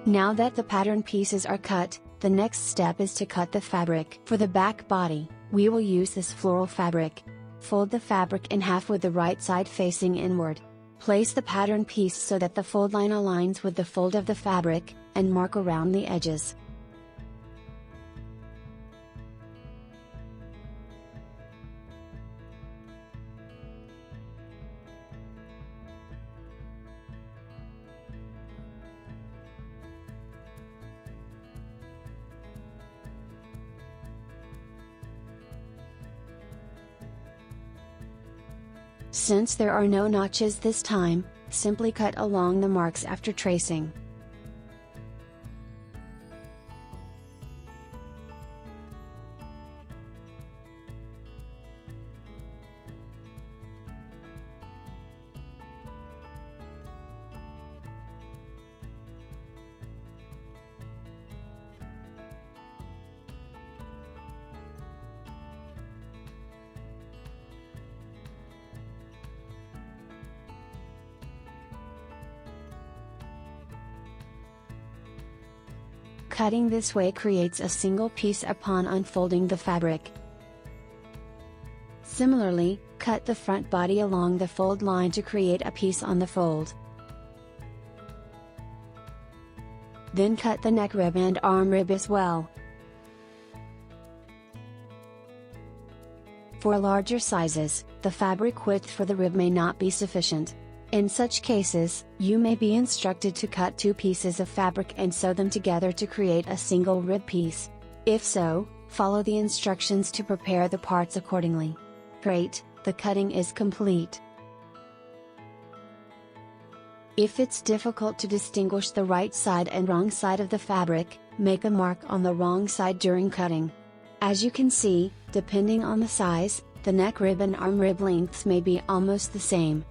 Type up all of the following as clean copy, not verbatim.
Now that the pattern pieces are cut, the next step is to cut the fabric. For the back body, we will use this floral fabric. Fold the fabric in half with the right side facing inward. Place the pattern piece so that the fold line aligns with the fold of the fabric, and mark around the edges. Since there are no notches this time, simply cut along the marks after tracing. Cutting this way creates a single piece upon unfolding the fabric. Similarly, cut the front body along the fold line to create a piece on the fold. Then cut the neck rib and arm rib as well. For larger sizes, the fabric width for the rib may not be sufficient. In such cases, you may be instructed to cut two pieces of fabric and sew them together to create a single rib piece. If so, follow the instructions to prepare the parts accordingly. Great, the cutting is complete. If it's difficult to distinguish the right side and wrong side of the fabric, make a mark on the wrong side during cutting. As you can see, depending on the size, the neck rib and arm rib lengths may be almost the same.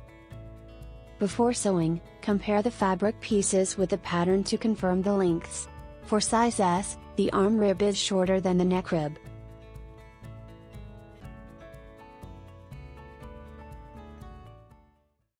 Before sewing, compare the fabric pieces with the pattern to confirm the lengths. For size S, the arm rib is shorter than the neck rib,